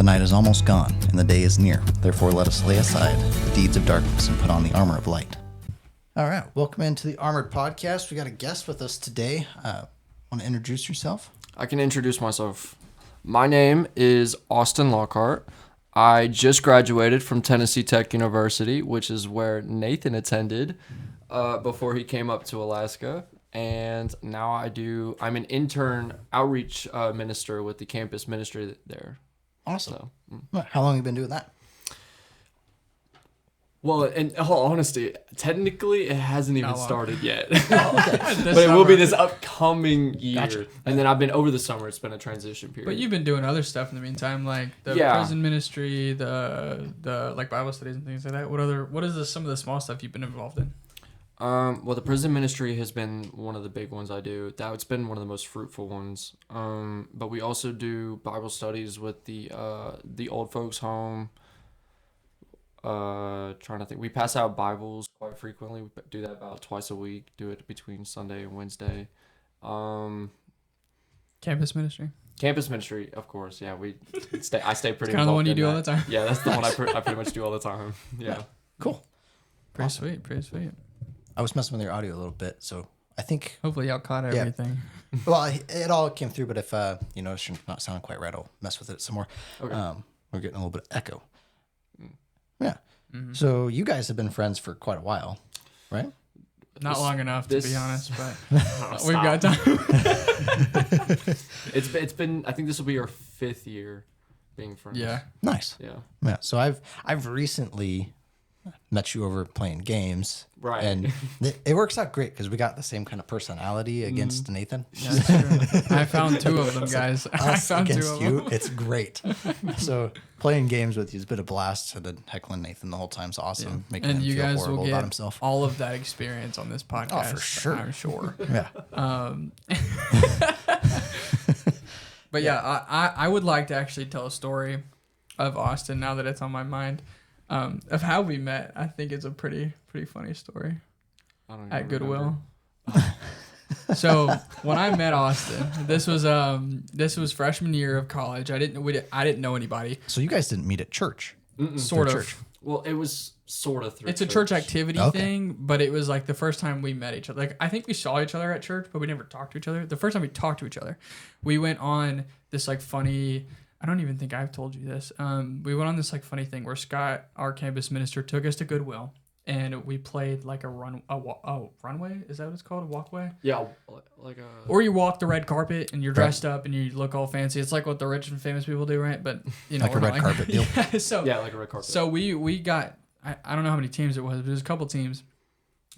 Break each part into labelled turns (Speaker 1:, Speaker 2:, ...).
Speaker 1: The night is almost gone, and the day is near. Therefore, let us lay aside the deeds of darkness and put on the armor of light. All right, welcome into the Armored Podcast. We got a guest with us today. Want to introduce yourself?
Speaker 2: I can introduce myself. My name is Austin Lockheart. I just graduated from Tennessee Tech University, which is where Nathan attended before he came up to Alaska. And now I'm an intern outreach minister with the campus ministry there.
Speaker 1: Awesome. So, how long have you been doing that?
Speaker 2: Well, in all honesty, technically it hasn't even started yet.
Speaker 1: Oh, okay.
Speaker 2: But it will be this upcoming year.
Speaker 1: Gotcha.
Speaker 2: And then I've been over the summer. It's been a transition period.
Speaker 3: But you've been doing other stuff in the meantime, like the prison ministry, the like Bible studies and things like that. What is some of the small stuff you've been involved in?
Speaker 2: Well, the prison ministry has been one of the big ones I do. It's been one of the most fruitful ones. But we also do Bible studies with the old folks home. Trying to think. We pass out Bibles quite frequently. We do that about twice a week. Do it between Sunday and Wednesday.
Speaker 3: Campus ministry.
Speaker 2: Campus ministry, of course. Yeah, I stay pretty.
Speaker 3: Kind of the one you do all the time.
Speaker 2: Yeah, that's the one I pretty much do all the time. Yeah.
Speaker 1: Cool.
Speaker 3: Pretty sweet. Pretty sweet.
Speaker 1: I was messing with your audio a little bit, so I think...
Speaker 3: Hopefully y'all caught everything.
Speaker 1: Well, it all came through, but if you notice you're not sounding quite right, I'll mess with it some more.
Speaker 2: Okay.
Speaker 1: We're getting a little bit of echo. Yeah. Mm-hmm. So you guys have been friends for quite a while, right?
Speaker 3: Not long enough, to be honest, but we've got time.
Speaker 2: It's been, I think this will be our 5th year being friends.
Speaker 3: Yeah.
Speaker 1: Nice. Yeah. So I've recently met you over playing games.
Speaker 2: Right.
Speaker 1: And it works out great because we got the same kind of personality against Nathan.
Speaker 3: Yeah, that's true. I found 2 of them, guys. I found 2
Speaker 1: against
Speaker 3: of
Speaker 1: you.
Speaker 3: them.
Speaker 1: It's great. So playing games with you is a bit of blast. And then heckling Nathan the whole time's awesome. Making
Speaker 3: And
Speaker 1: him
Speaker 3: you
Speaker 1: feel
Speaker 3: guys
Speaker 1: horrible
Speaker 3: will
Speaker 1: about
Speaker 3: get
Speaker 1: himself.
Speaker 3: all of that experience on this podcast.
Speaker 1: Oh, for sure.
Speaker 3: I'm sure.
Speaker 1: Yeah.
Speaker 3: But yeah, I would like to actually tell a story of Austin now that it's on my mind. Of how we met. I think it's a pretty funny story.
Speaker 2: I don't
Speaker 3: at Goodwill.
Speaker 2: remember.
Speaker 3: So when I met Austin, this was freshman year of college. I didn't know anybody.
Speaker 1: So you guys didn't meet at church?
Speaker 3: Sort of.
Speaker 1: Church.
Speaker 2: Well, it was sort of through
Speaker 3: It's a church activity thing, but it was like the first time we met each other. Like I think we saw each other at church, but we never talked to each other. The first time we talked to each other, we went on this like funny. I don't even think I've told you this. We went on this like funny thing where Scott, our campus minister, took us to Goodwill, and we played like a runway. Is that what it's called? A walkway?
Speaker 2: Yeah, like a.
Speaker 3: Or you walk the red carpet and you're dressed up and you look all fancy. It's like what the rich and famous people do, right? But you know,
Speaker 1: Like a red carpet deal.
Speaker 3: Yeah,
Speaker 2: like a red carpet.
Speaker 3: So we got I don't know how many teams it was, but it was a couple teams,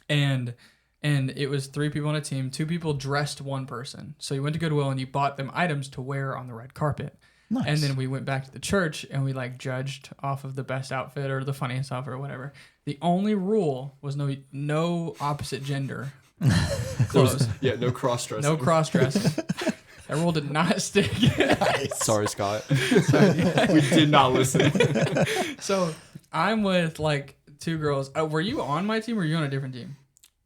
Speaker 3: and it was 3 people on a team. 2 people dressed one person. So you went to Goodwill and you bought them items to wear on the red carpet.
Speaker 1: Nice.
Speaker 3: And then we went back to the church and we like judged off of the best outfit or the funniest outfit or whatever. The only rule was no opposite gender clothes.
Speaker 2: Yeah, no cross dressing.
Speaker 3: No cross dressing. That rule did not stick.
Speaker 1: Nice.
Speaker 2: Sorry, Scott. We did not listen.
Speaker 3: So I'm with like 2 girls. Were you on my team or were you on a different team?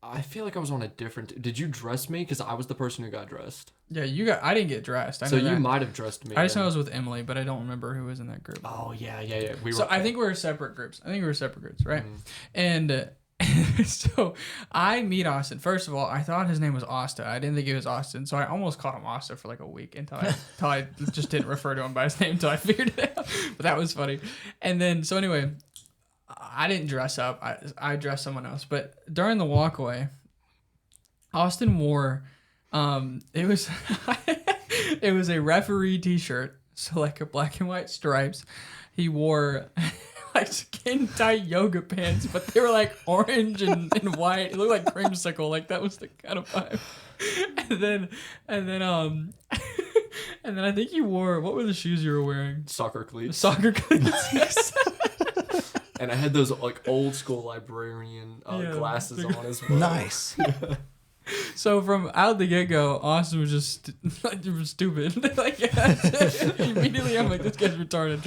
Speaker 2: I feel like I was on a different. Did you dress me? Because I was the person who got dressed.
Speaker 3: Yeah, I didn't get dressed.
Speaker 2: So you might have dressed me.
Speaker 3: I just know I was with Emily, but I don't remember who was in that group.
Speaker 2: Oh yeah.
Speaker 3: I think we were separate groups. right? And so I meet Austin. First of all, I thought his name was Asta. I didn't think it was Austin, so I almost called him Asta for like a week until I just didn't refer to him by his name until I figured it out. But that was funny. And then so anyway, I didn't dress up. I dressed someone else. But during the walkaway, Austin wore it was it was a referee t-shirt, so like a black and white stripes. He wore like skin tight yoga pants, but they were like orange and white. It looked like creamsicle. Like that was the kind of vibe. And then and then I think you wore, what were the shoes you were wearing?
Speaker 2: Soccer cleats.
Speaker 3: Soccer cleats. Yes.
Speaker 2: And I had those like old school librarian glasses on as well.
Speaker 1: Nice.
Speaker 3: So from out the get-go, Austin was just like stupid. Like immediately, I'm like, this guy's retarded.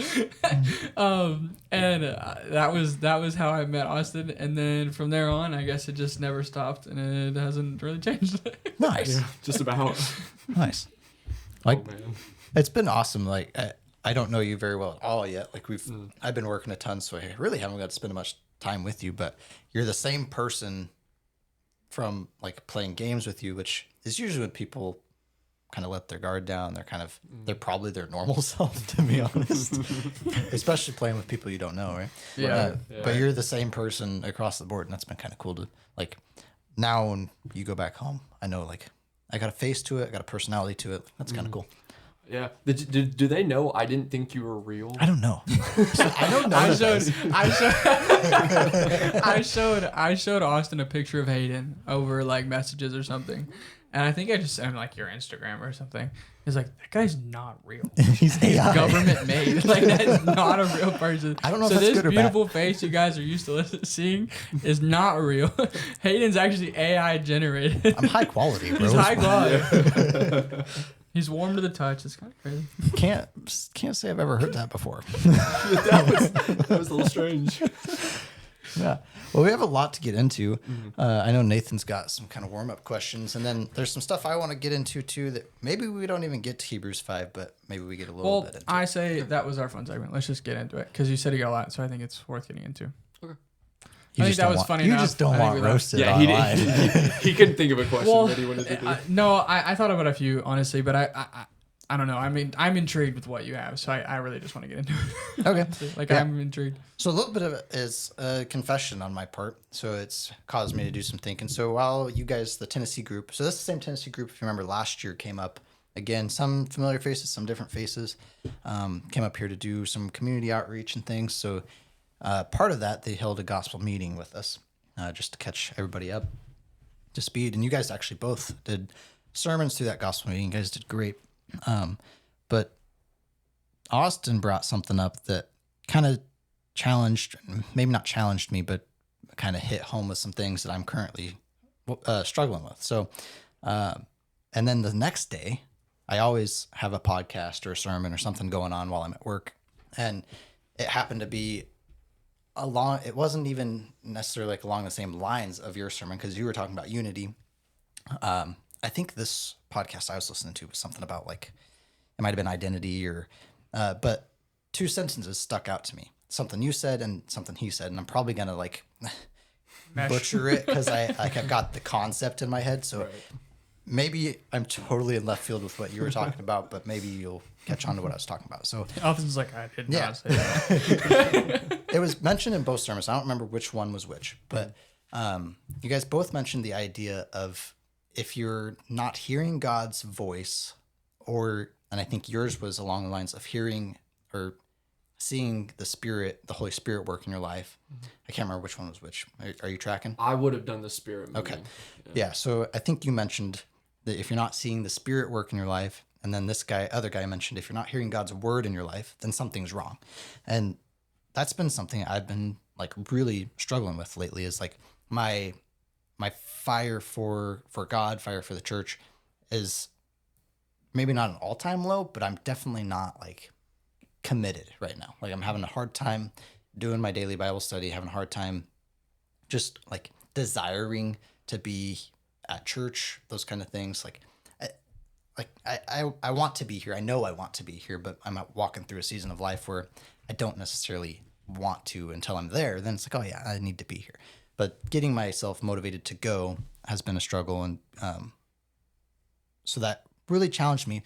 Speaker 3: And that was how I met Austin. And then from there on, I guess it just never stopped, and it hasn't really changed.
Speaker 1: Nice.
Speaker 2: Yeah, just about.
Speaker 1: Nice. Like,
Speaker 2: oh, man.
Speaker 1: It's been awesome. Like, I don't know you very well at all yet. Like I've been working a ton, so I really haven't got to spend much time with you. But you're the same person from like playing games with you, which is usually when people kind of let their guard down. They're probably their normal self, to be honest. Especially playing with people you don't know, right?
Speaker 3: Yeah.
Speaker 1: But you're the same person across the board, and that's been kind of cool to like. Now when you go back home, I know like I got a face to it, I got a personality to it. That's kind of cool.
Speaker 2: Yeah. Do they know I didn't think you were real?
Speaker 1: I don't know. I don't know.
Speaker 3: I showed Austin a picture of Hayden over like messages or something, and I think I just sent him like your Instagram or something. He's like, that guy's not real.
Speaker 1: He's AI.
Speaker 3: Government made. Like that's not a real person.
Speaker 1: I don't know if
Speaker 3: so
Speaker 1: that's
Speaker 3: this
Speaker 1: good or bad.
Speaker 3: beautiful face you guys are used to seeing is not real. Hayden's actually AI generated.
Speaker 1: I'm high quality, bro.
Speaker 3: He's high quality. He's warm to the touch. It's kind of crazy.
Speaker 1: Can't say I've ever heard that before.
Speaker 2: that was a little strange.
Speaker 1: Yeah. Well, we have a lot to get into. I know Nathan's got some kind of warm-up questions, and then there's some stuff I want to get into too that maybe we don't even get to Hebrews 5, but maybe we get a little bit into.
Speaker 3: I say that was our fun segment. Let's just get into it because you said you got a lot, so I think it's worth getting into.
Speaker 2: Okay.
Speaker 3: I think that was funny enough.
Speaker 1: You just don't want roasted online.
Speaker 2: He couldn't think of a question that he wanted to do.
Speaker 3: No, I thought about a few, honestly, but I don't know. I mean, I'm intrigued with what you have, so I really just want to get into it.
Speaker 1: Okay.
Speaker 3: I'm intrigued.
Speaker 1: So a little bit of it is a confession on my part. So it's caused me to do some thinking. So while you guys, the Tennessee group, so this is the same Tennessee group, if you remember last year came up, again, some familiar faces, some different faces, came up here to do some community outreach and things. So part of that, they held a gospel meeting with us just to catch everybody up to speed. And you guys actually both did sermons through that gospel meeting. You guys did great. But Austin brought something up that kind of challenged, maybe not challenged me, but kind of hit home with some things that I'm currently struggling with. So, and then the next day, I always have a podcast or a sermon or something going on while I'm at work. And it happened to be it wasn't even necessarily like along the same lines of your sermon, because you were talking about unity. I think this podcast I was listening to was something about like, it might've been identity but two sentences stuck out to me. Something you said and something he said. And I'm probably going to like butcher it because I've got the concept in my head. So maybe I'm totally in left field with what you were talking about, but maybe you'll catch on to what I was talking about. So
Speaker 3: Austin's like, I did not say that.
Speaker 1: It was mentioned in both sermons. I don't remember which one was which, but you guys both mentioned the idea of if you're not hearing God's voice, and I think yours was along the lines of hearing or seeing the Holy Spirit work in your life. I can't remember which one was which. Are you tracking?
Speaker 2: I would have done the Spirit moving.
Speaker 1: Okay. Yeah. So I think you mentioned that if you're not seeing the Spirit work in your life, and then other guy mentioned if you're not hearing God's word in your life, then something's wrong. And that's been something I've been like really struggling with lately, is like my fire for God, fire for the church is maybe not an all-time low, but I'm definitely not like committed right now. Like I'm having a hard time doing my daily Bible study, having a hard time just like desiring to be at church, those kind of things. I want to be here. I know I want to be here, but I'm walking through a season of life where I don't necessarily want to until I'm there. Then it's like, oh yeah, I need to be here. But getting myself motivated to go has been a struggle. And so that really challenged me.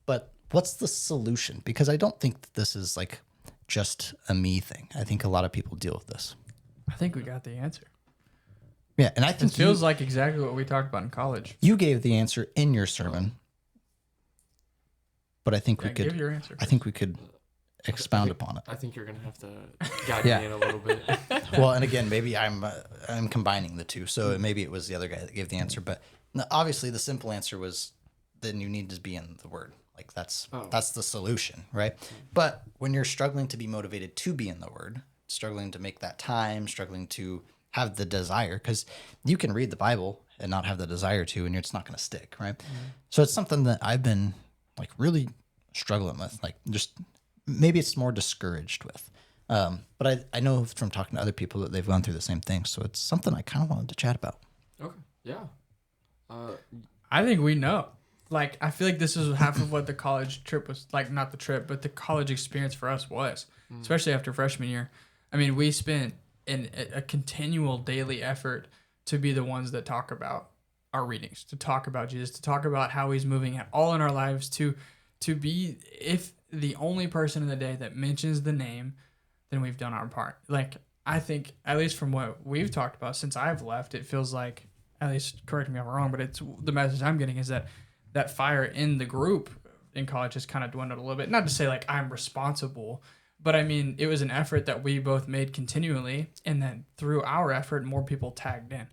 Speaker 1: But what's the solution? Because I don't think that this is like just a me thing. I think a lot of people deal with this.
Speaker 3: I think we got the answer.
Speaker 1: Yeah, and I think
Speaker 3: it feels like exactly what we talked about in college.
Speaker 1: You gave the answer in your sermon, but I think we could.
Speaker 3: Give your answer.
Speaker 1: I think we could expound upon it.
Speaker 2: I think you're gonna have to guide me in a little bit.
Speaker 1: Well, and again, maybe I'm combining the two, so maybe it was the other guy that gave the answer. But obviously, the simple answer was then you need to be in the Word. Like that's the solution, right? But when you're struggling to be motivated to be in the Word, struggling to make that time, struggling to have the desire, because you can read the Bible and not have the desire to, and it's not going to stick, right? Mm-hmm. So it's something that I've been like really struggling with, like just maybe it's more discouraged with. But I know from talking to other people that they've gone through the same thing. So it's something I kind of wanted to chat about.
Speaker 2: Okay. Yeah.
Speaker 3: I think we know. like, I feel like this is half of what the college trip was like, not the trip, but the college experience for us was, especially after freshman year. I mean, we spent in a continual daily effort to be the ones that talk about our readings, to talk about Jesus, to talk about how he's moving at all in our lives, to be, if the only person in the day that mentions the name, then we've done our part. Like, I think, at least from what we've talked about since I've left, it feels like, at least correct me if I'm wrong, but it's the message I'm getting is that fire in the group in college has kind of dwindled a little bit. Not to say like I'm responsible, but I mean, it was an effort that we both made continually. And then through our effort, more people tagged in.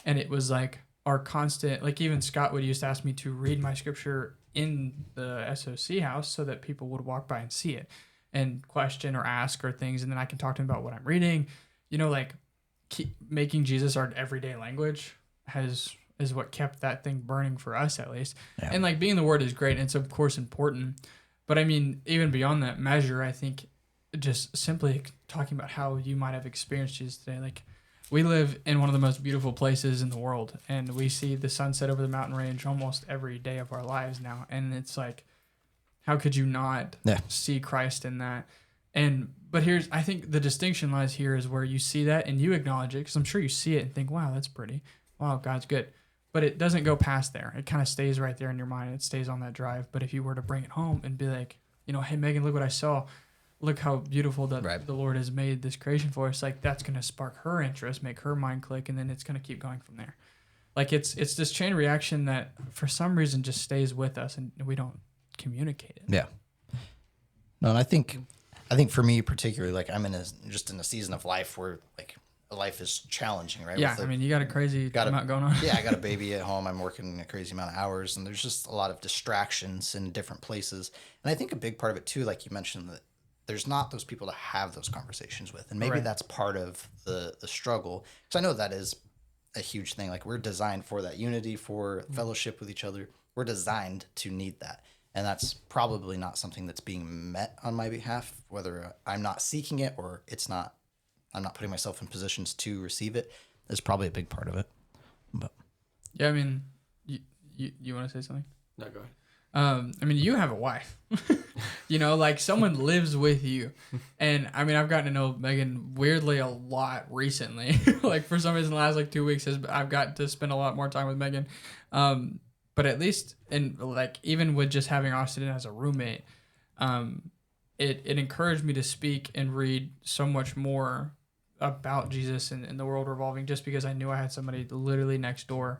Speaker 3: And it was like our constant, like even Scott would used to ask me to read my scripture in the SOC house so that people would walk by and see it and question or ask or things. And then I can talk to them about what I'm reading, like keep making Jesus our everyday language is what kept that thing burning for us, at least. Yeah. And like being in the word is great. And it's of course important, but I mean, even beyond that measure, I think just simply talking about how you might have experienced Jesus today. Like, we live in one of the most beautiful places in the world, and we see the sunset over the mountain range almost every day of our lives now. And it's like, how could you not see Christ in that? But I think the distinction lies here is where you see that and you acknowledge it, because I'm sure you see it and think, wow, that's pretty. Wow, God's good. But it doesn't go past there. It kind of stays right there in your mind. It stays on that drive. But if you were to bring it home and be like, hey, Megan, look what I saw. Look how beautiful that the Lord has made this creation for us. Like, that's going to spark her interest, make her mind click, and then it's going to keep going from there. Like, it's this chain reaction that for some reason just stays with us and we don't communicate it.
Speaker 1: Yeah. No, and I think for me particularly, like, I'm in a season of life where like life is challenging, right?
Speaker 3: Yeah, I mean, you got a crazy amount going on.
Speaker 1: Yeah, I got a baby at home. I'm working a crazy amount of hours, and there's just a lot of distractions in different places. And I think a big part of it too, like you mentioned, that there's not those people to have those conversations with, and maybe that's part of the struggle. Because I know that is a huge thing. Like, we're designed for that unity, for fellowship with each other. We're designed to need that. And that's probably not something that's being met on my behalf, whether I'm not seeking it or I'm not putting myself in positions to receive it, is probably a big part of it. But
Speaker 3: yeah, I mean, you want to say something?
Speaker 2: No, go ahead.
Speaker 3: I mean, you have a wife, like someone lives with you. And I mean, I've gotten to know Megan weirdly a lot recently. Like, for some reason, the last 2 weeks I've got to spend a lot more time with Megan. But at least, and like, even with just having Austin in as a roommate, it encouraged me to speak and read so much more about Jesus and the world revolving, just because I knew I had somebody literally next door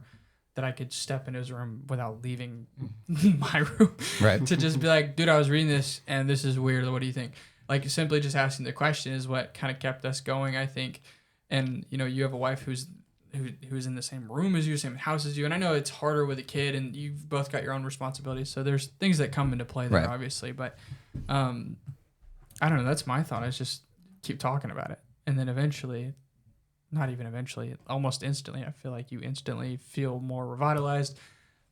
Speaker 3: that I could step in his room without leaving my room. Right. To just be like, dude, I was reading this and this is weird. What do you think? Like, simply just asking the question is what kind of kept us going, I think. And, you have a wife who's in the same room as you, same house as you. And I know it's harder with a kid and you've both got your own responsibilities. So there's things that come into play there, obviously. But I don't know. That's my thought. Is just keep talking about it. And then eventually, not even eventually, almost instantly, I feel like you instantly feel more revitalized.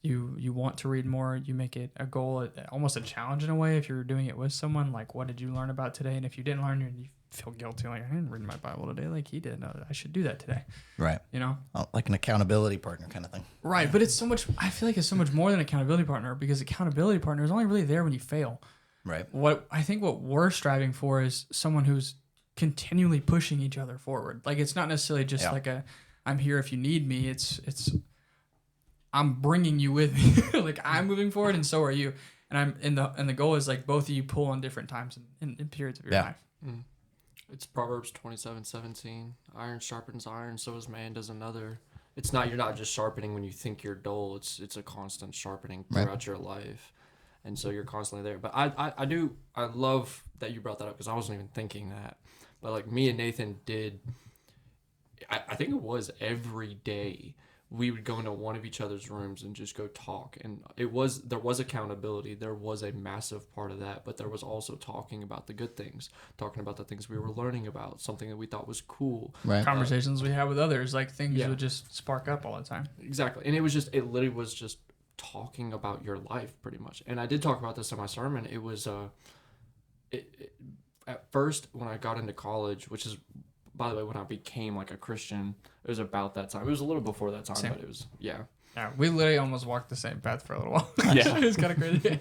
Speaker 3: You want to read more. You make it a goal, almost a challenge in a way. If you're doing it with someone, like, what did you learn about today? And if you didn't learn, you feel guilty. Like, I didn't read my Bible today like he did. No, I should do that today. Right.
Speaker 1: Like an accountability partner kind of thing.
Speaker 3: Right. But it's so much, I feel like it's so much more than accountability partner, because accountability partner is only really there when you fail. Right. What we're striving for is someone who's continually pushing each other forward. Like, it's not necessarily just like I'm here if you need me. It's I'm bringing you with me. Like, I'm moving forward and so are you. And the goal is like both of you pull on different times in periods of your life.
Speaker 2: Mm. It's Proverbs 27:17. Iron sharpens iron, so as man does another. You're not just sharpening when you think you're dull. It's a constant sharpening throughout your life. And so you're constantly there. But I love that you brought that up, because I wasn't even thinking that. But like, me and Nathan did, I think it was every day we would go into one of each other's rooms and just go talk. And there was accountability. There was a massive part of that, but there was also talking about the good things, talking about the things we were learning about, something that we thought was cool.
Speaker 3: Right. Conversations we had with others, like things would just spark up all the time.
Speaker 2: Exactly. And it literally was just talking about your life pretty much. And I did talk about this in my sermon. It was, at first when I got into college, which is, by the way, when I became like a Christian, it was about that time. It was a little before that time, but it was,
Speaker 3: Yeah, we literally almost walked the same path for a little while.
Speaker 2: Yeah.
Speaker 3: It was kind of crazy.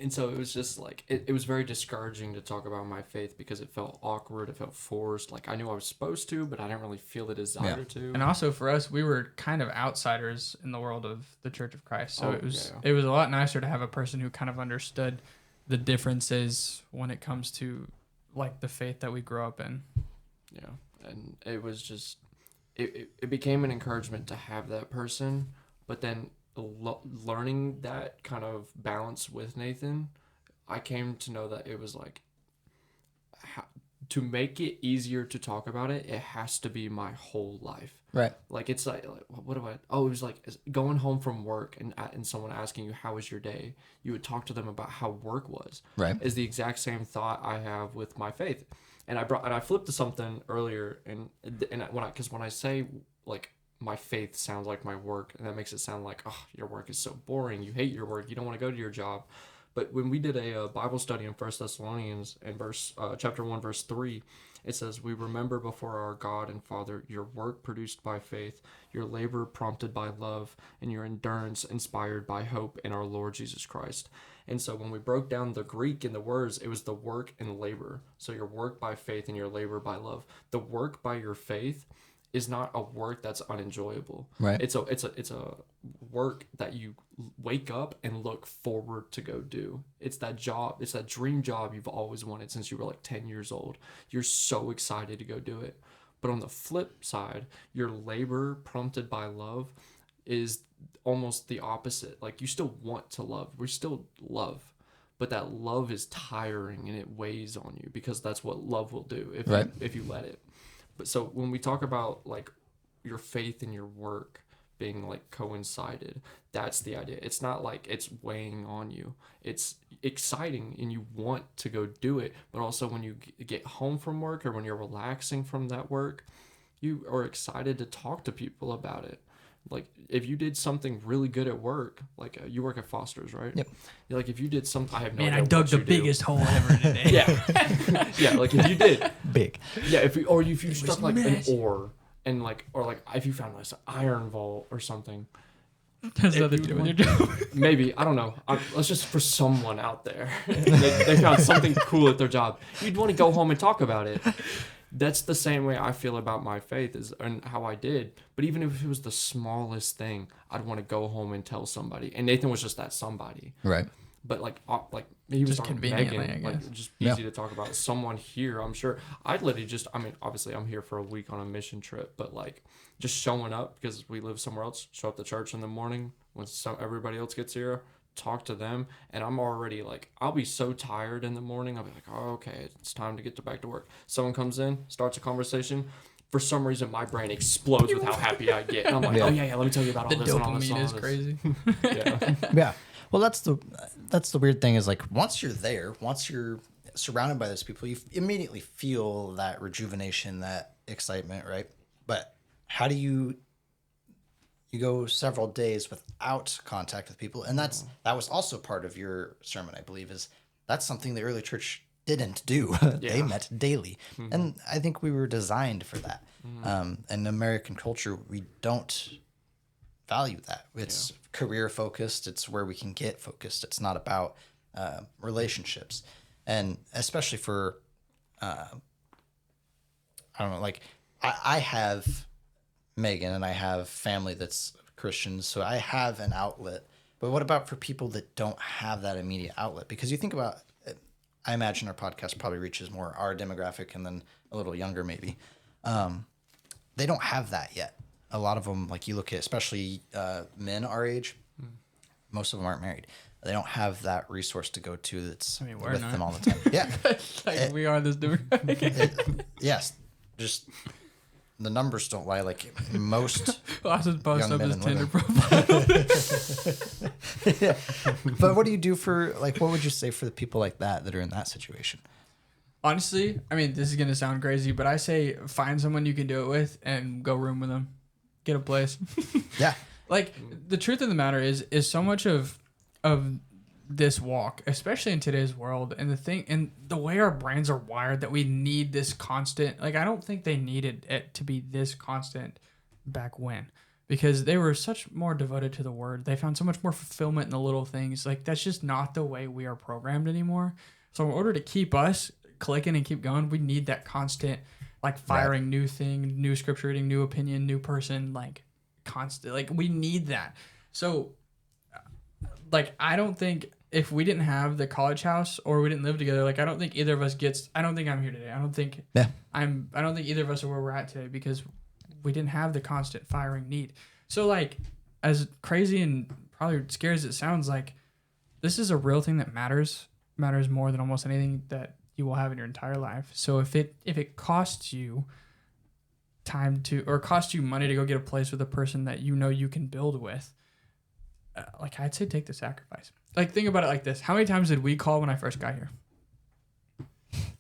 Speaker 2: And so it was just like it was very discouraging to talk about my faith because it felt awkward, it felt forced. Like I knew I was supposed to, but I didn't really feel the desire to.
Speaker 3: And also for us, we were kind of outsiders in the world of the Church of Christ. So it was a lot nicer to have a person who kind of understood the differences when it comes to like the faith that we grow up in.
Speaker 2: Yeah. And it was just it became an encouragement to have that person, but then learning that kind of balance with Nathan, I came to know that it was like to make it easier to talk about it, it has to be my whole life.
Speaker 1: Right.
Speaker 2: Like it's like what do I? Oh, it was like going home from work and someone asking you how was your day. You would talk to them about how work was.
Speaker 1: Right.
Speaker 2: Is the exact same thought I have with my faith, and I flipped to something earlier and when I say like my faith sounds like my work, and that makes it sound like, oh, your work is so boring. You hate your work. You don't want to go to your job. But when we did a Bible study in 1 Thessalonians in chapter 1, verse 3, it says, we remember before our God and Father your work produced by faith, your labor prompted by love, and your endurance inspired by hope in our Lord Jesus Christ. And so when we broke down the Greek in the words, it was the work and labor. So your work by faith and your labor by love. The work by your faith is not a work that's unenjoyable.
Speaker 1: Right.
Speaker 2: It's a work that you wake up and look forward to go do. It's that job. It's that dream job you've always wanted since you were like 10 years old. You're so excited to go do it. But on the flip side, your labor prompted by love is almost the opposite. Like you still want to love. We still love. But that love is tiring and it weighs on you because that's what love will do if you let it. But so when we talk about like your faith and your work being like coincided, that's the idea. It's not like it's weighing on you. It's exciting and you want to go do it. But also when you get home from work or when you're relaxing from that work, you are excited to talk to people about it. Like if you did something really good at work, like you work at Foster's, right?
Speaker 1: Yep.
Speaker 2: Like if you did some, I have no
Speaker 3: Man,
Speaker 2: idea
Speaker 3: I dug
Speaker 2: what
Speaker 3: the
Speaker 2: you do.
Speaker 3: biggest hole ever today.
Speaker 2: Yeah. Yeah, like if you did.
Speaker 1: Big.
Speaker 2: Yeah, if you stuck like
Speaker 3: massive.
Speaker 2: an ore and like if you found like an iron vault or something.
Speaker 3: Has nothing to do with your job.
Speaker 2: Maybe, I don't know. Let's just for someone out there. they found something cool at their job. You'd want to go home and talk about it. That's the same way I feel about my faith and how I did. But even if it was the smallest thing, I'd want to go home and tell somebody. And Nathan was just that somebody.
Speaker 1: Right.
Speaker 2: But like he was
Speaker 3: Just
Speaker 2: talking
Speaker 3: conveniently,
Speaker 2: Megan,
Speaker 3: I guess.
Speaker 2: like just easy to talk about. Someone here, I'm sure. I'd literally obviously I'm here for a week on a mission trip, but like just showing up because we live somewhere else. Show up to church in the morning when everybody else gets here. Talk to them, and I'm already like, I'll be so tired in the morning. I'll be like, oh, okay, it's time to get back to work. Someone comes in, starts a conversation. For some reason, my brain explodes with how happy I get. And I'm like, oh yeah, let me tell you about all
Speaker 3: The
Speaker 2: this and all this.
Speaker 3: dopamine
Speaker 2: and all
Speaker 3: is
Speaker 2: this.
Speaker 3: crazy.
Speaker 2: Yeah.
Speaker 1: Yeah. Well, that's the weird thing is like once you're there, once you're surrounded by those people, you immediately feel that rejuvenation, that excitement, right? But how do you go several days without contact with people? And that was also part of your sermon, I believe, is that's something the early church didn't do. They met daily. And I think we were designed for that. In American culture, we don't value that. It's career focused. It's where we can get focused. It's not about relationships. And especially for, I don't know, like I have Megan and I have family that's Christians, so I have an outlet. But what about for people that don't have that immediate outlet? Because you think about, I imagine our podcast probably reaches more our demographic and then a little younger maybe. They don't have that yet. A lot of them, like you look at, especially men our age, most of them aren't married. They don't have that resource to go to that's
Speaker 3: we're
Speaker 1: with
Speaker 3: not.
Speaker 1: them all the time. Yeah.
Speaker 3: Like we are this demographic.
Speaker 1: Yes. Just the numbers don't lie. Like most
Speaker 3: Austin posts
Speaker 1: young
Speaker 3: up
Speaker 1: men
Speaker 3: his
Speaker 1: and
Speaker 3: Tinder
Speaker 1: women.
Speaker 3: profile.
Speaker 1: Yeah. But what do you do for, like, what would you say for the people like that are in that situation?
Speaker 3: Honestly, I mean, this is going to sound crazy, but I say find someone you can do it with and go room with them. Get a place.
Speaker 1: Yeah.
Speaker 3: Like, the truth of the matter is so much of this walk, especially in today's world, and the way our brains are wired, that we need this constant, like, I don't think they needed it to be this constant back when. because they were such more devoted to the word. They found so much more fulfillment in the little things. Like, that's just not the way we are programmed anymore. So in order to keep us clicking and keep going, we need that constant, like, firing new thing, new scripture reading, new opinion, new person, like, constant. Like, we need that. So, like, I don't think if we didn't have the college house or we didn't live together, like, I don't think either of us I don't think I'm here today. I don't think I don't think either of us are where we're at today because we didn't have the constant firing need. So, like, as crazy and probably scary as it sounds, like, this is a real thing that matters more than almost anything that you will have in your entire life. So if it costs you time or costs you money to go get a place with a person that you know you can build with, like, I'd say take the sacrifice. Like, think about it like this. How many times did we call when I first got here?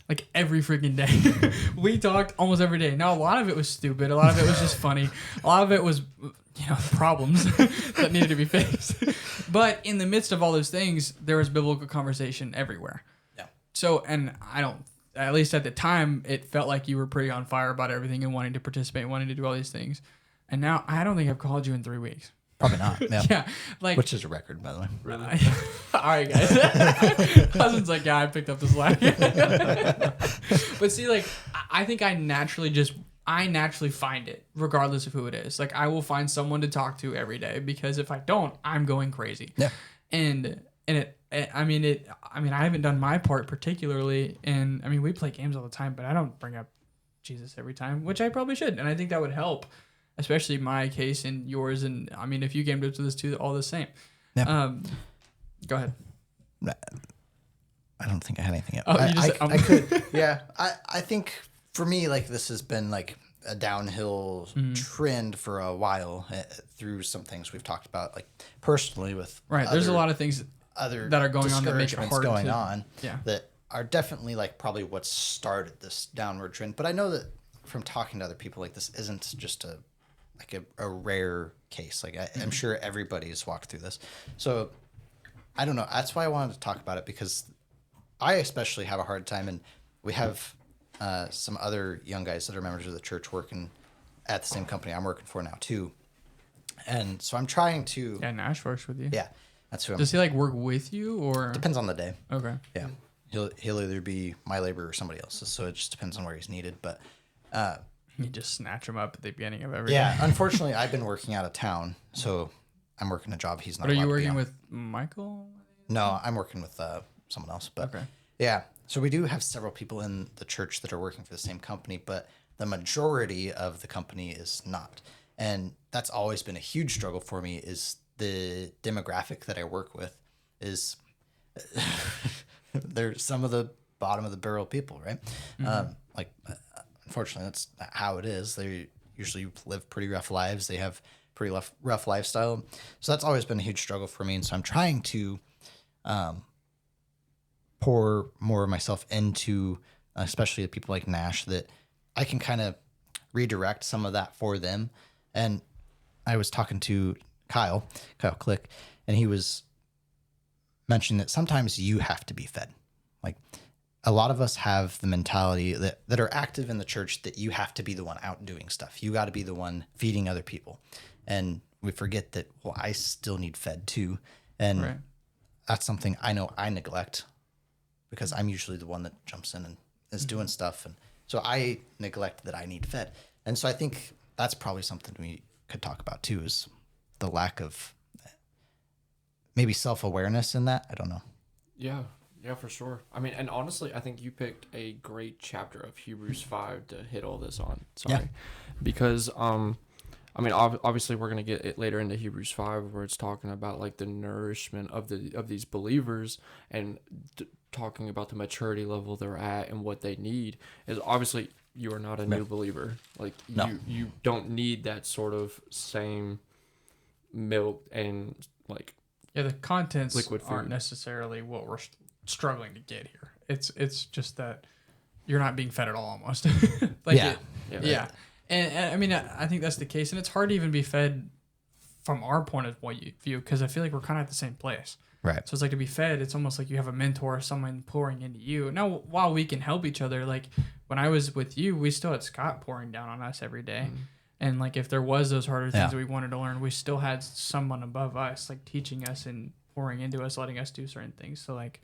Speaker 3: Like, every freaking day. We talked almost every day. Now, a lot of it was stupid. A lot of it was just funny. A lot of it was, problems that needed to be fixed. But in the midst of all those things, there was biblical conversation everywhere. Yeah. So, and at least at the time, it felt like you were pretty on fire about everything and wanting to participate, wanting to do all these things. And now, I don't think I've called you in 3 weeks.
Speaker 1: Probably not. Yeah.
Speaker 3: Yeah. Like,
Speaker 1: which is a record, by the way.
Speaker 3: Really? All right, guys. Husband's like, yeah, I picked up the slack. But see, like, I think I naturally find it, regardless of who it is. Like, I will find someone to talk to every day because if I don't, I'm going crazy. Yeah. And I haven't done my part particularly. And I mean, we play games all the time, but I don't bring up Jesus every time, which I probably should. And I think that would help. Especially my case and yours, and I mean, if you came to this too, all the same. Yeah. Go ahead.
Speaker 1: I don't think I had anything yet.
Speaker 3: Oh,
Speaker 1: I could. Yeah. I think for me, like, this has been like a downhill trend for a while through some things we've talked about, like personally with
Speaker 3: there's a lot of things that are going on that make it hard
Speaker 1: that are definitely like probably what started this downward trend. But I know that from talking to other people, like, this isn't just a rare case. Like, I'm sure everybody's walked through this. So I don't know. That's why I wanted to talk about it, because I especially have a hard time, and we have some other young guys that are members of the church working at the same company I'm working for now too. And so I'm trying to...
Speaker 3: Yeah, Nash works with you.
Speaker 1: Yeah. That's who
Speaker 3: Does he, like, work with you, or...
Speaker 1: Depends on the day.
Speaker 3: Okay.
Speaker 1: Yeah. He'll either be my labor or somebody else's, so it just depends on where he's needed. But...
Speaker 3: you just snatch him up at the beginning of every day.
Speaker 1: Yeah, unfortunately, I've been working out of town, so I'm working a job he's not.
Speaker 3: But are you working with Michael?
Speaker 1: No, I'm working with someone else. But okay. Yeah, so we do have several people in the church that are working for the same company, but the majority of the company is not. And that's always been a huge struggle for me, is the demographic that I work with is they're some of the bottom of the barrel people, right? Mm-hmm. Unfortunately, that's how it is. They usually live pretty rough lives. They have pretty rough lifestyle. So that's always been a huge struggle for me. And so I'm trying to pour more of myself into, especially the people like Nash, that I can kind of redirect some of that for them. And I was talking to Kyle Click, and he was mentioning that sometimes you have to be fed. Like, a lot of us have the mentality that are active in the church that you have to be the one out doing stuff. You got to be the one feeding other people. And we forget that, well, I still need fed too. And that's something I know I neglect, because I'm usually the one that jumps in and is doing stuff. And so I neglect that I need fed. And so I think that's probably something we could talk about too, is the lack of maybe self-awareness in that. I don't know.
Speaker 2: Yeah. Yeah, for sure. I mean, and honestly, I think you picked a great chapter of Hebrews 5 to hit all this on. Because, I mean, obviously we're going to get it later into Hebrews 5, where it's talking about, like, the nourishment of these believers, and talking about the maturity level they're at and what they need. Is obviously you are not a new believer. Like, you don't need that sort of same milk and, like,
Speaker 3: the contents liquid food aren't necessarily what we're struggling to get here. It's just that you're not being fed at all, almost. And I mean, I think that's the case, and it's hard to even be fed from our point of view, because I feel like we're kind of at the same place.
Speaker 1: Right.
Speaker 3: So it's like, to be fed, it's almost like you have a mentor, someone pouring into you. Now, while we can help each other, like when I was with you, we still had Scott pouring down on us every day. And like if there was those harder things
Speaker 1: Yeah.
Speaker 3: that we wanted to learn, we still had someone above us like teaching us and pouring into us, letting us do certain things. So like,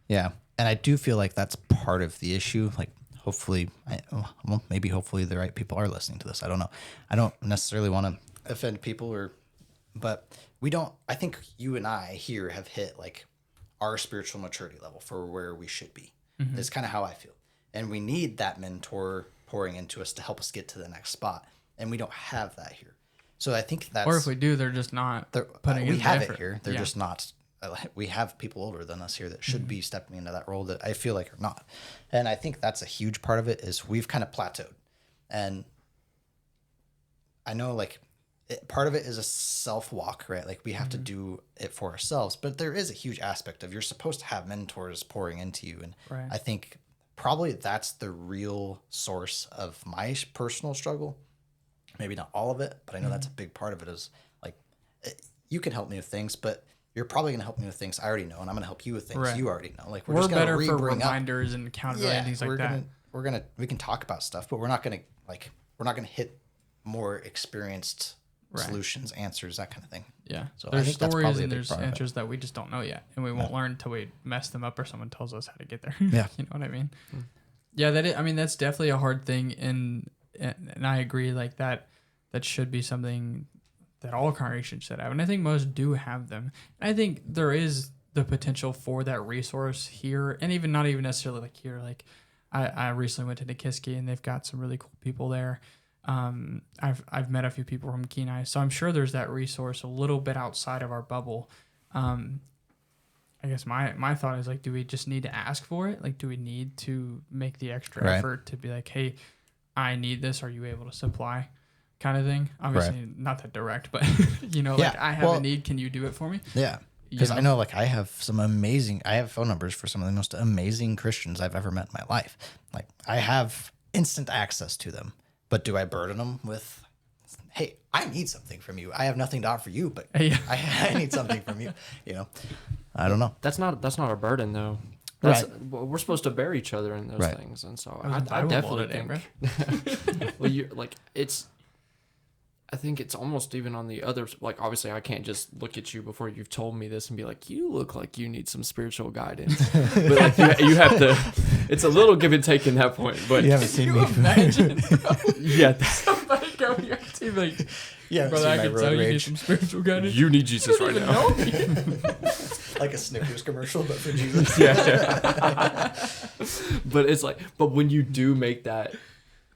Speaker 1: Yeah. And I do feel like that's part of the issue. Like, hopefully, hopefully the right people are listening to this. I don't know. I don't necessarily want to offend people but I think you and I here have hit like our spiritual maturity level for where we should be.
Speaker 3: Mm-hmm.
Speaker 1: That's kind of how I feel. And we need that mentor pouring into us to help us get to the next spot. And we don't have that here. So I think that's...
Speaker 3: or if we do, they're just not putting in
Speaker 1: we
Speaker 3: the
Speaker 1: have
Speaker 3: effort.
Speaker 1: it here. They're just not... We have people older than us here that should be stepping into that role that I feel like are not. And I think that's a huge part of it is we've kind of plateaued. And I know like part of it is a self-walk, right? Like we have to do it for ourselves, but there is a huge aspect of you're supposed to have mentors pouring into you. And
Speaker 3: Right.
Speaker 1: I think probably that's the real source of my personal struggle. Maybe not all of it, but I know that's a big part of it is like, you can help me with things, but you're probably going to help me with things I already know, and I'm going to help you with things
Speaker 3: Right.
Speaker 1: you already know. Like
Speaker 3: We're
Speaker 1: just gonna
Speaker 3: better for
Speaker 1: re-bring up.
Speaker 3: reminders and accountability and things like that.
Speaker 1: We can talk about stuff, but we're not gonna hit more experienced
Speaker 3: Right.
Speaker 1: solutions, answers, that kind of thing.
Speaker 3: Yeah.
Speaker 1: So I
Speaker 3: There's
Speaker 1: think that's
Speaker 3: stories
Speaker 1: probably a
Speaker 3: and
Speaker 1: big
Speaker 3: there's
Speaker 1: part of it.
Speaker 3: answers that we just don't know yet, and we won't learn until we mess them up or someone tells us how to get there.
Speaker 1: Yeah.
Speaker 3: You know what I mean? Yeah, that's definitely a hard thing, and I agree. Like that should be something that all congregations should have, and I think most do have them. And I think there is the potential for that resource here, and even not even necessarily like here. Like I recently went to Nikiski, and they've got some really cool people there. I've met a few people from Kenai, so I'm sure there's that resource a little bit outside of our bubble. I guess my thought is like, do we just need to ask for it? Like, do we need to make the extra
Speaker 1: Right.
Speaker 3: effort to be like, hey, I need this. Are you able to supply? Kind of thing. Obviously, not that direct, but like I have a need. Can you do it for me?
Speaker 1: Yeah. Because I know like I have phone numbers for some of the most amazing Christians I've ever met in my life. Like I have instant access to them, but do I burden them with, hey, I need something from you. I have nothing to offer you, but
Speaker 3: Yeah.
Speaker 1: I need something from you. I don't know.
Speaker 2: That's not a burden though. We're supposed to bear each other in those
Speaker 1: Right.
Speaker 2: things, and so
Speaker 3: was
Speaker 2: I
Speaker 3: Bible
Speaker 2: definitely
Speaker 3: today,
Speaker 2: think. Well, you like it's. I think it's almost even on the other. Like obviously, I can't just look at you before you've told me this and be like, "You look like you need some spiritual guidance." But like you have to. It's a little give and take in that point. But
Speaker 1: You haven't seen me.
Speaker 3: Imagine, bro,
Speaker 2: yeah,
Speaker 3: somebody coming up to you like,
Speaker 1: Yeah,
Speaker 3: brother, I can tell you need some spiritual guidance.
Speaker 2: you need Jesus right
Speaker 3: Even
Speaker 2: now.
Speaker 3: know me.
Speaker 1: Like a Snickers commercial, but for Jesus.
Speaker 2: But it's like, but when you do make that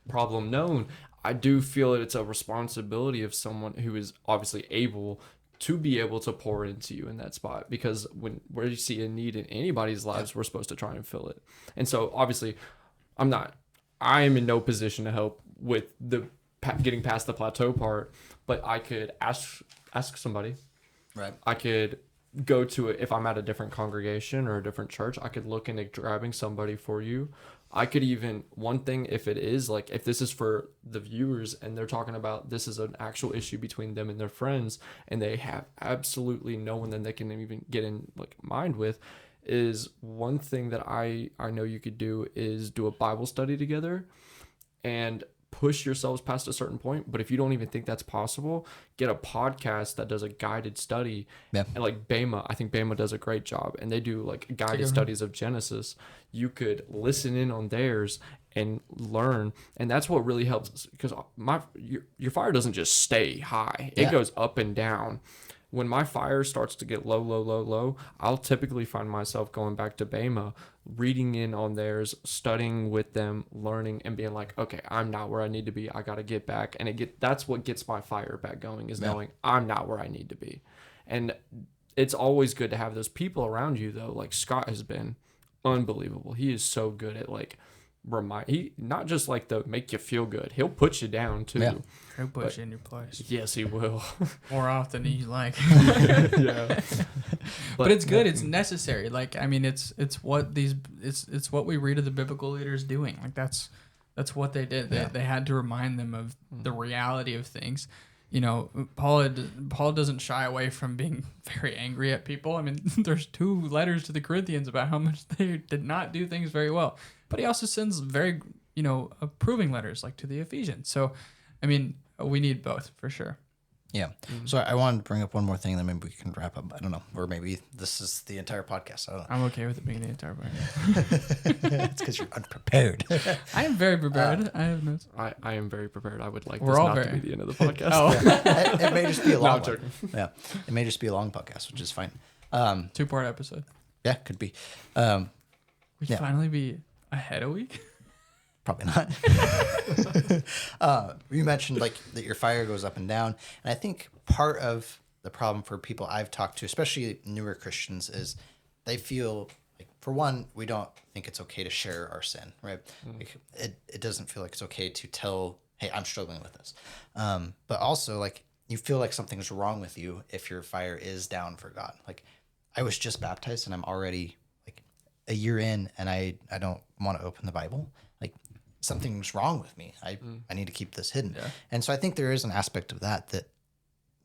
Speaker 2: problem known, I do feel that it's a responsibility of someone who is obviously able to be able to pour into you in that spot, because where you see a need in anybody's lives, we're supposed to try and fill it. And so obviously I am in no position to help with the getting past the plateau part, but I could ask somebody.
Speaker 1: Right.
Speaker 2: I could go to it if I'm at a different congregation or a different church. I could look into grabbing somebody for you. I could even, one thing, if it is like, if this is for the viewers and they're talking about this is an actual issue between them and their friends, and they have absolutely no one that they can even get in like mind with, is one thing that I know you could do is do a Bible study together and push yourselves past a certain point. But if you don't even think that's possible, get a podcast that does a guided study.
Speaker 1: Yeah.
Speaker 2: And like Bema, I think Bema does a great job, and they do like guided studies of Genesis. You could listen in on theirs and learn, and that's what really helps, because your fire doesn't just stay high. It goes up and down. When my fire starts to get low, I'll typically find myself going back to Bema, reading in on theirs, studying with them, learning, and being like, okay, I'm not where I need to be. I got to get back. And that's what gets my fire back going, is knowing I'm not where I need to be. And it's always good to have those people around you, though. Like Scott has been unbelievable. He is so good at like he not just like the make you feel good. He'll put you down too.
Speaker 1: Yeah.
Speaker 3: He'll put you in your place
Speaker 2: Yes, he will.
Speaker 3: more often than you like.
Speaker 2: Yeah.
Speaker 3: But it's good. It's necessary. Like, I mean, it's what we read of the biblical leaders doing. Like that's what they did. They had to remind them of the reality of things. Paul doesn't shy away from being very angry at people. I mean, there's 2 letters to the Corinthians about how much they did not do things very well. But he also sends very, approving letters like to the Ephesians. So, I mean, we need both for sure.
Speaker 1: Yeah. So I wanted to bring up one more thing, then maybe we can wrap up. I don't know. Or maybe this is the entire podcast. I don't know.
Speaker 3: I'm okay with it being the entire podcast.
Speaker 1: It's because you're unprepared.
Speaker 3: I am very prepared. I have notes.
Speaker 2: I am very prepared. I would like
Speaker 3: We're
Speaker 2: this
Speaker 3: all
Speaker 2: not to
Speaker 3: very-
Speaker 2: be the end of the podcast.
Speaker 3: Oh,
Speaker 1: It may just be a
Speaker 2: No,
Speaker 1: long
Speaker 2: I'm
Speaker 1: one.
Speaker 2: joking.
Speaker 1: Yeah. It may just be a long podcast, which is fine.
Speaker 3: 2-part episode.
Speaker 1: Yeah, could be.
Speaker 3: We
Speaker 1: Yeah.
Speaker 3: finally be ahead a week.
Speaker 1: Probably not. You mentioned like that your fire goes up and down, and I think part of the problem for people I've talked to, especially newer Christians, is they feel like, for one, we don't think it's okay to share our sin, right? Like, it doesn't feel like it's okay to tell, hey, I'm struggling with this. But also, like, you feel like something's wrong with you if your fire is down for God. Like, I was just baptized and I'm already like a year in, and I don't want to open the Bible. Like, something's wrong with me. I need to keep this hidden.
Speaker 3: Yeah.
Speaker 1: And so I think there is an aspect of that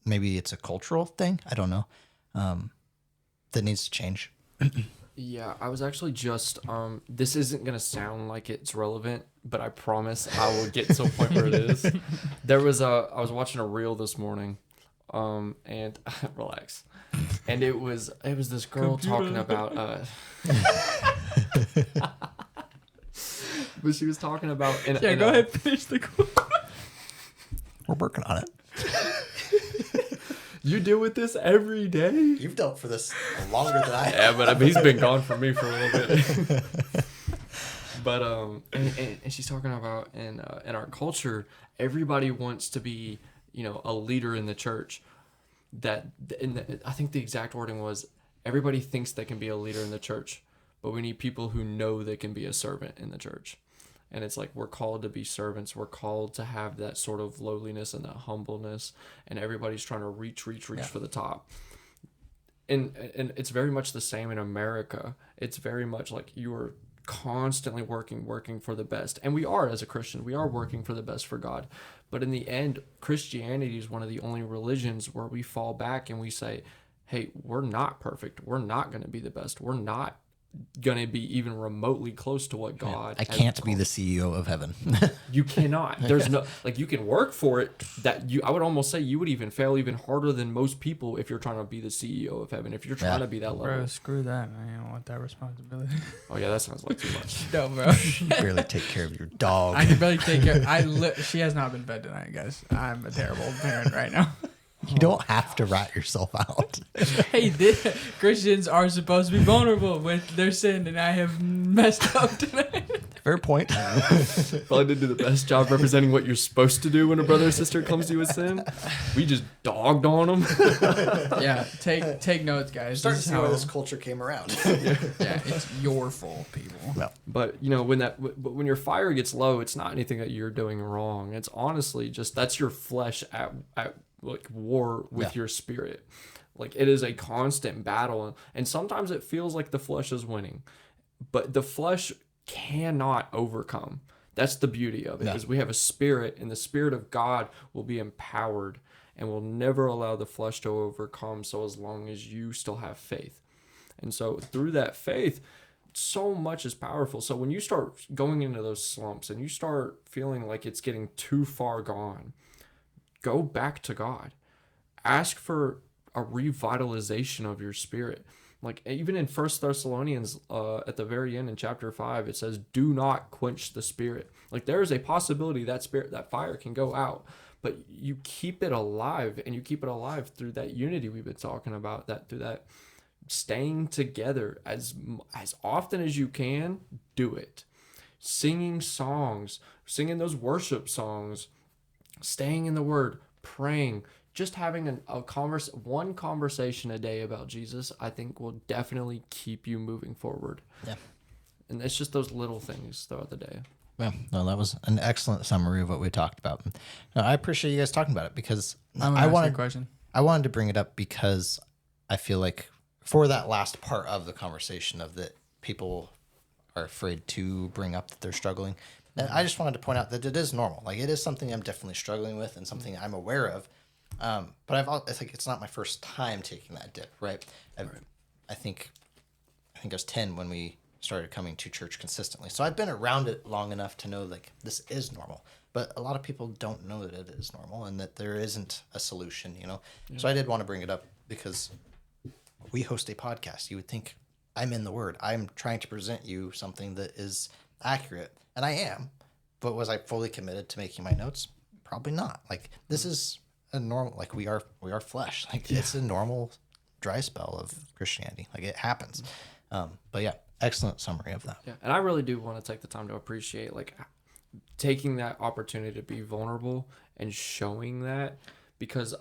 Speaker 1: maybe it's a cultural thing. I don't know. That needs to change.
Speaker 2: Yeah, I was actually just this isn't gonna sound like it's relevant, but I promise I will get to a point where it is. I was watching a reel this morning, and relax, and it was this girl talking about but she was talking about
Speaker 3: Go ahead, finish the quote.
Speaker 1: We're working on it.
Speaker 2: You deal with this every day.
Speaker 1: You've dealt for this longer than I have.
Speaker 2: Yeah, but I mean, he's been gone from me for a little bit. But and she's talking about in our culture, everybody wants to be, a leader in the church. I think the exact wording was, everybody thinks they can be a leader in the church, but we need people who know they can be a servant in the church. And it's like, we're called to be servants. We're called to have that sort of lowliness and that humbleness. And everybody's trying to reach for the top. And it's very much the same in America. It's very much like you are constantly working for the best. And we are, as a Christian, we are working for the best for God. But in the end, Christianity is one of the only religions where we fall back and we say, hey, we're not perfect. We're not going to be the best. We're not going to be even remotely close to what God
Speaker 1: I
Speaker 2: has
Speaker 1: can't be
Speaker 2: called.
Speaker 1: the CEO of heaven.
Speaker 2: You cannot. There's no, like, you can work for it. I would almost say you would even fail even harder than most people if you're trying to be the CEO of heaven. If you're trying to be that level.
Speaker 3: Bro, screw that, man. I don't want that responsibility.
Speaker 2: Oh yeah, that sounds like too much.
Speaker 3: No, bro.
Speaker 1: You barely take care of your dog.
Speaker 3: I can barely take care. She has not been fed tonight, guys. I'm a terrible parent right now.
Speaker 1: You don't have to rat yourself out.
Speaker 3: Hey, Christians are supposed to be vulnerable with their sin, and I have messed up tonight.
Speaker 1: Fair point.
Speaker 2: Probably didn't do the best job representing what you're supposed to do when a brother or sister comes to you with sin. We just dogged on them.
Speaker 3: Yeah, take notes, guys.
Speaker 1: Start to
Speaker 3: This is
Speaker 1: see
Speaker 3: how
Speaker 1: where this culture came around.
Speaker 3: Yeah, it's your fault, people.
Speaker 1: No.
Speaker 2: But when your fire gets low, it's not anything that you're doing wrong. It's honestly just that's your flesh at like war with your spirit. Like, it is a constant battle, and sometimes it feels like the flesh is winning, but the flesh cannot overcome. That's the beauty of it, is we have a spirit, and the Spirit of God will be empowered and will never allow the flesh to overcome, so as long as you still have faith. And so through that faith, so much is powerful. So when you start going into those slumps and you start feeling like it's getting too far gone, go back to God. Ask for a revitalization of your spirit. Like, even in 1 Thessalonians, at the very end in chapter 5, it says, do not quench the spirit. Like, there is a possibility that fire can go out, but you keep it alive, and you keep it alive through that unity we've been talking about, through that staying together as often as you can. Do it. Singing songs, singing those worship songs, staying in the Word, praying, just having one conversation a day about Jesus, I think will definitely keep you moving forward. Yeah. And it's just those little things throughout the day.
Speaker 1: Yeah, no, that was an excellent summary of what we talked about. No, I appreciate you guys talking about it, because I wanted to bring it up because I feel like for that last part of the conversation of that people are afraid to bring up that they're struggling. And I just wanted to point out that it is normal. Like, it is something I'm definitely struggling with and something I'm aware of. But I think it's not my first time taking that dip, right? I think I was 10 when we started coming to church consistently. So I've been around it long enough to know, like, this is normal. but a lot of people don't know that it is normal and that there isn't a solution, you know? So I did want to bring it up because we host a podcast. You would think I'm in the Word. I'm trying to present you something that is accurate, and I am. But was I fully committed to making my notes? Probably not. Like, this is a normal, like, we are flesh. Like, it's a normal dry spell of Christianity. Like, it happens. But yeah, excellent summary of that.
Speaker 2: Yeah, and I really do want to take the time to appreciate, like, taking that opportunity to be vulnerable and showing that, because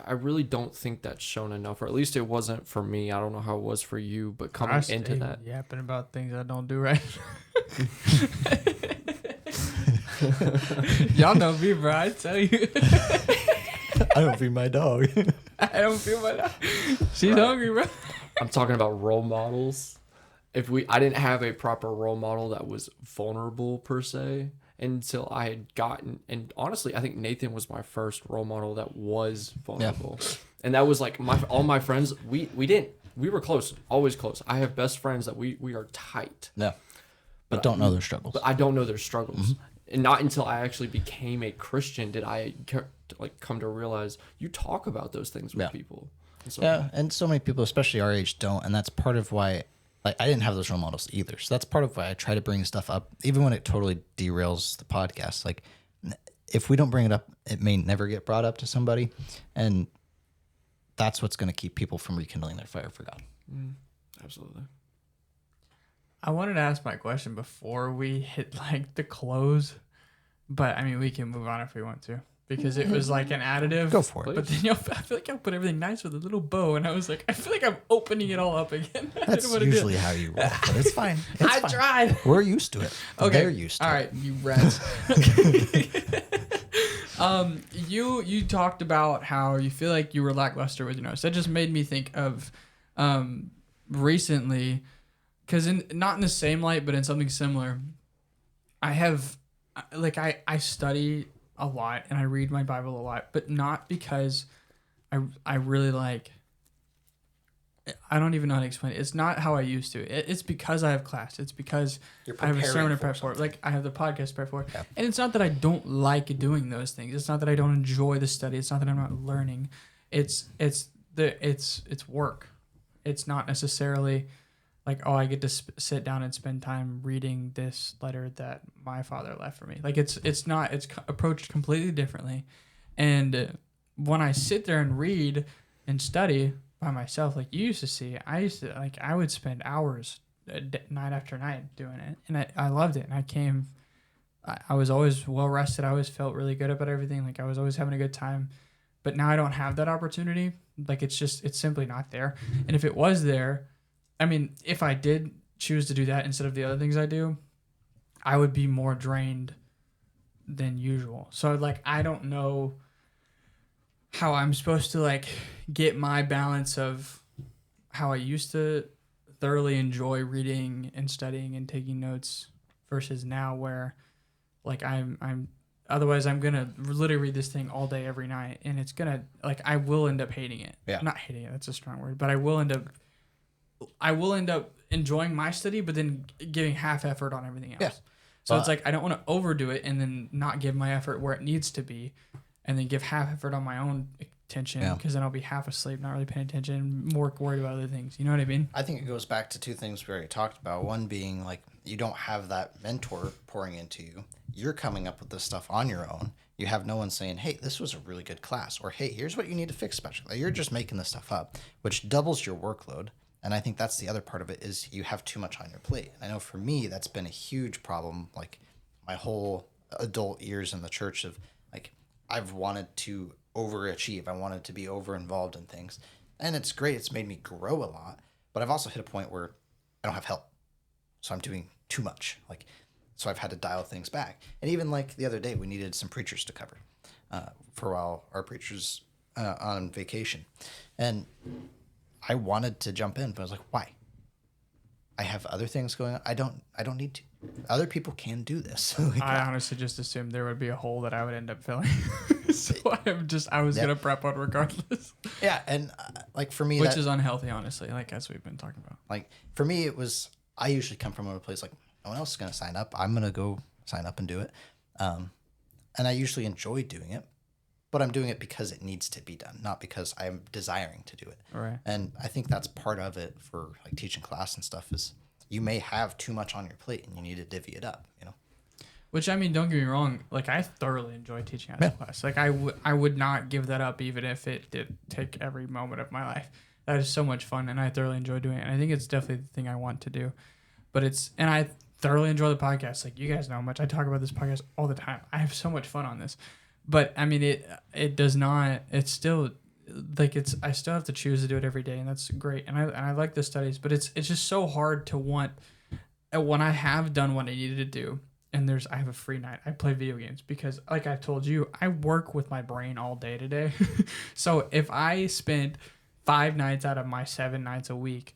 Speaker 2: I really don't think that's shown enough, or at least it wasn't for me. I don't know how it was for you, but coming into that,
Speaker 3: yapping about things I don't do right. Y'all know me, bro. I tell you.
Speaker 1: I don't feed my dog.
Speaker 3: I don't feel my dog. She's hungry, bro.
Speaker 2: I'm talking about role models. I didn't have a proper role model that was vulnerable per se until I had gotten, and honestly, I think Nathan was my first role model that was vulnerable. Yeah. And that was like all my friends, we were close, always close. I have best friends that we are tight.
Speaker 1: Yeah. But don't know their struggles.
Speaker 2: But I don't know their struggles. And not until I actually became a Christian did I come to realize you talk about those things with people.
Speaker 1: And so many people, especially our age, don't. And that's part of why, like, I didn't have those role models either. So that's part of why I try to bring stuff up, even when it totally derails the podcast. Like, if we don't bring it up, it may never get brought up to somebody. And that's what's going to keep people from rekindling their fire for God.
Speaker 2: Absolutely.
Speaker 3: I wanted to ask my question before we hit, like, the close. But, I mean, we can move on if we want to. Because it was like an additive.
Speaker 1: Go for it.
Speaker 3: But then I feel like I put everything nice with a little bow, and I was like, I feel like I'm opening it all up again.
Speaker 1: That's usually how you roll, but it's fine.
Speaker 3: I tried.
Speaker 1: We're used to it.
Speaker 3: Okay.
Speaker 1: They're used to it.
Speaker 3: All right, you rats. You talked about how you feel like you were lackluster with your notes. That just made me think of recently, because not in the same light, but in something similar. I study a lot and I read my Bible a lot, but not because I really like, I don't even know how to explain it. It's not how I used to. It's because I have class. It's because I have a sermon to prep for. Like, I have the podcast to prep for. Yeah. And it's not that I don't like doing those things. It's not that I don't enjoy the study. It's not that I'm not learning. It's work. It's not necessarily like, oh, I get to sit down and spend time reading this letter that my father left for me. Like, it's approached completely differently. And when I sit there and read and study by myself, like you used to see, I would spend hours night after night doing it. And I loved it. And I was always well rested. I always felt really good about everything. Like, I was always having a good time. But now I don't have that opportunity. Like, it's simply not there. And if it was there, I mean, if I did choose to do that instead of the other things I do, I would be more drained than usual. So, like, I don't know how I'm supposed to, like, get my balance of how I used to thoroughly enjoy reading and studying and taking notes versus now where, like, otherwise I'm going to literally read this thing all day, every night. And it's going to, like, I will end up hating it. Yeah. Not hating it. That's a strong word. But I will end up enjoying my study, but then giving half effort on everything else. Yeah. So it's like, I don't want to overdo it and then not give my effort where it needs to be, and then give half effort on my own attention, because then I'll be half asleep, not really paying attention, more worried about other things. You know what I mean?
Speaker 1: I think it goes back to two things we already talked about. One being, like, you don't have that mentor pouring into you. You're coming up with this stuff on your own. You have no one saying, hey, this was a really good class, or hey, here's what you need to fix special. You're just making this stuff up, which doubles your workload. And I think that's the other part of it, is you have too much on your plate. And I know for me, that's been a huge problem, like, my whole adult years in the church of, like, I've wanted to overachieve. I wanted to be over-involved in things. And it's great. It's made me grow a lot. But I've also hit a point where I don't have help. So I'm doing too much. Like, so I've had to dial things back. And even, like, the other day, we needed some preachers to cover for a while. Our preacher's on vacation. And I wanted to jump in, but I was like, why? I have other things going on. I don't need to. Other people can do this. Like,
Speaker 3: I honestly just assumed there would be a hole that I would end up filling. So I was going to prep on regardless.
Speaker 1: Yeah. And like, for me,
Speaker 3: which is unhealthy, honestly, like, as we've been talking about.
Speaker 1: Like, for me, it was, I usually come from a place like, no one else is going to sign up. I'm going to go sign up and do it. and I usually enjoy doing it, but I'm doing it because it needs to be done, not because I'm desiring to do it.
Speaker 3: Right.
Speaker 1: And I think that's part of it for like teaching class and stuff is you may have too much on your plate and you need to divvy it up, you know?
Speaker 3: Which, I mean, don't get me wrong. Like, I thoroughly enjoy teaching out of class. Like, I would not give that up even if it did take every moment of my life. That is so much fun, and I thoroughly enjoy doing it. And I think it's definitely the thing I want to do. And I thoroughly enjoy the podcast. Like, you guys know how much I talk about this podcast all the time. I have so much fun on this. But, I mean, it does not, it's still, like, I still have to choose to do it every day, and that's great. And I like the studies, but it's just so hard to want, when I have done what I needed to do, and I have a free night, I play video games because, like I've told you, I work with my brain all day today. So if I spent 5 nights out of my 7 nights a week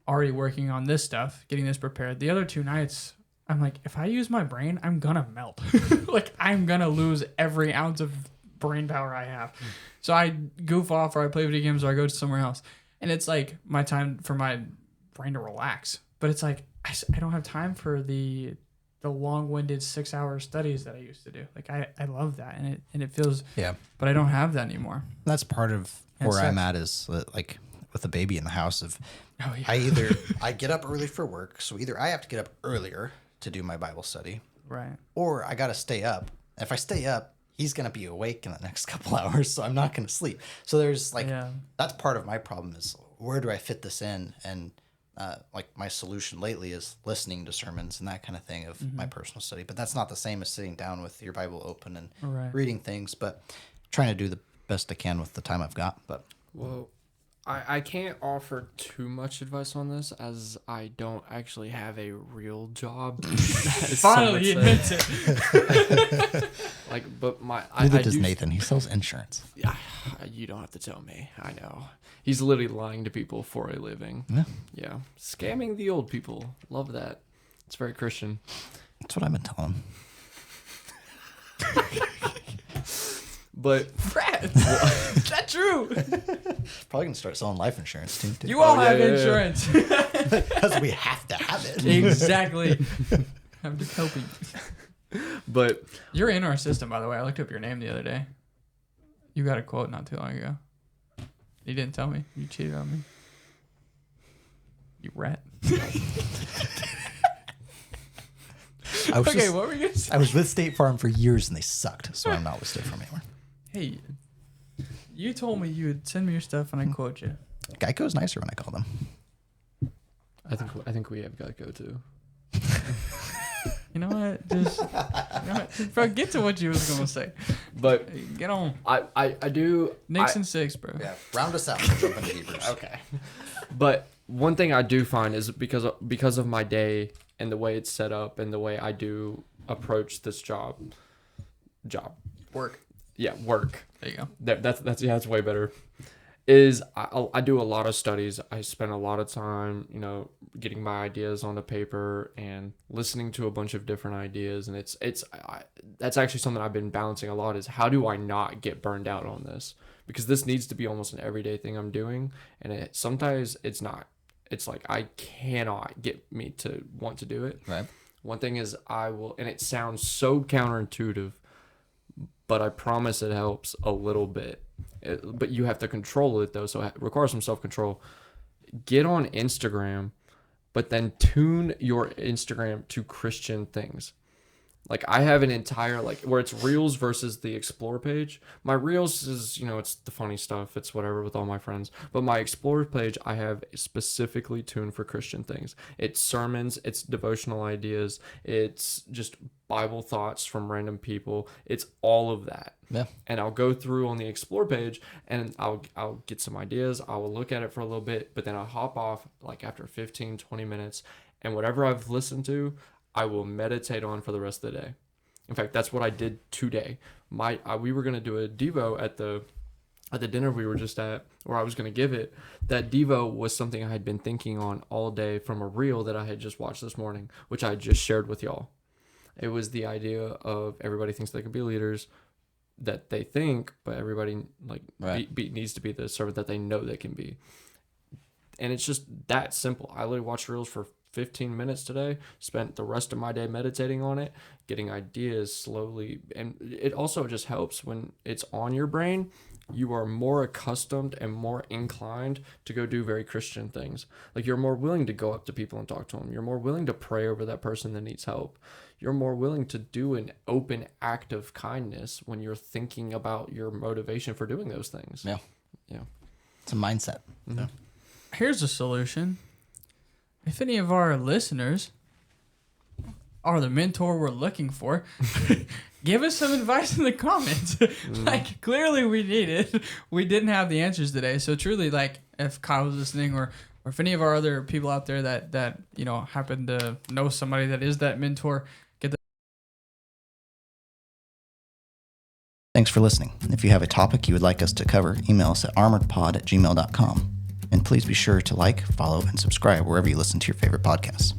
Speaker 3: already working on this stuff, getting this prepared, the other 2 nights, I'm like, if I use my brain, I'm gonna melt. Like, I'm gonna lose every ounce of brain power I have. So I goof off, or I play video games, or I go to somewhere else. And it's like my time for my brain to relax. But it's like, I don't have time for the long-winded 6-hour studies that I used to do. Like, I love that, and it feels, but I don't have that anymore.
Speaker 1: That's part of where I'm at is like with a baby in the house of, I get up early for work. So either I have to get up earlier to do my Bible study,
Speaker 3: right,
Speaker 1: or I got to stay up. If I stay up, he's going to be awake in the next couple hours. So I'm not going to sleep. So there's like, that's part of my problem is where do I fit this in? And like my solution lately is listening to sermons and that kind of thing of my personal study. But that's not the same as sitting down with your Bible open and reading things, but trying to do the best I can with the time I've got. But
Speaker 2: well, I can't offer too much advice on this as I don't actually have a real job.
Speaker 3: Finally, he admits it.
Speaker 2: Like, but
Speaker 1: neither does Nathan. He sells insurance.
Speaker 2: Yeah, you don't have to tell me. I know. He's literally lying to people for a living. Yeah. Scamming the old people. Love that. It's very Christian.
Speaker 1: That's what I've been telling him.
Speaker 2: But
Speaker 3: Brad, is that true?
Speaker 1: Probably gonna start selling life insurance too.
Speaker 3: You all have insurance.
Speaker 1: Because we have to have it.
Speaker 3: Exactly. I'm just helping.
Speaker 2: But
Speaker 3: you're in our system, by the way. I looked up your name the other day. You got a quote not too long ago. You didn't tell me. You cheated on me. You rat.
Speaker 1: What were you
Speaker 3: gonna say?
Speaker 1: I was with State Farm for years and they sucked, so I'm not with State Farm anymore.
Speaker 3: Hey, you told me you would send me your stuff and I quote you.
Speaker 1: Geico's nicer when I call them.
Speaker 2: I think we have Geico too.
Speaker 3: You know what? Bro, get to what you was gonna say.
Speaker 2: But
Speaker 3: get on.
Speaker 2: I do.
Speaker 3: Nixon 6, bro.
Speaker 1: Yeah, round us out. We'll jump into Hebrews.
Speaker 2: Okay. But one thing I do find is because of my day and the way it's set up and the way I do approach this job.
Speaker 3: Work.
Speaker 2: Yeah, work.
Speaker 3: There you go.
Speaker 2: That's way better. Is I do a lot of studies. I spend a lot of time, getting my ideas onto paper and listening to a bunch of different ideas. And that's actually something I've been balancing a lot is how do I not get burned out on this? Because this needs to be almost an everyday thing I'm doing. And sometimes it's not. It's like I cannot get me to want to do it.
Speaker 1: Right.
Speaker 2: One thing is I will, and it sounds so counterintuitive, but I promise it helps a little bit. But you have to control it though, so it requires some self-control. Get on Instagram, but then tune your Instagram to Christian things. Like I have an entire where it's Reels versus the Explore page. My Reels is, it's the funny stuff. It's whatever with all my friends. But my Explore page, I have specifically tuned for Christian things. It's sermons, it's devotional ideas, it's just Bible thoughts from random people. It's all of that.
Speaker 1: Yeah.
Speaker 2: And I'll go through on the Explore page and I'll get some ideas. I will look at it for a little bit, but then I'll hop off after 15, 20 minutes. And whatever I've listened to, I will meditate on for the rest of the day. In fact, that's what I did today. We were going to do a Devo at the dinner we were just at, or I was going to give it. That Devo was something I had been thinking on all day from a reel that I had just watched this morning, which I just shared with y'all. It was the idea of everybody thinks they can be leaders, that they think, but everybody needs to be the servant that they know they can be. And it's just that simple. I literally watched reels for 15 minutes today, spent the rest of my day meditating on it, getting ideas slowly. And it also just helps when it's on your brain. You are more accustomed and more inclined to go do very Christian things. Like, you're more willing to go up to people and talk to them. You're more willing to pray over that person that needs help. You're more willing to do an open act of kindness when you're thinking about your motivation for doing those things.
Speaker 1: Yeah.
Speaker 2: Yeah.
Speaker 1: It's a mindset.
Speaker 2: Mm-hmm.
Speaker 3: Here's a solution. If any of our listeners are the mentor we're looking for, give us some advice in the comments. Like, clearly we need it. We didn't have the answers today. So truly, like, if Kyle was listening, or if any of our other people out there that you know happen to know somebody that is that mentor, get the.
Speaker 1: Thanks for listening. If you have a topic you would like us to cover, email us at armoredpod@gmail.com. And please be sure to like, follow, and subscribe wherever you listen to your favorite podcasts.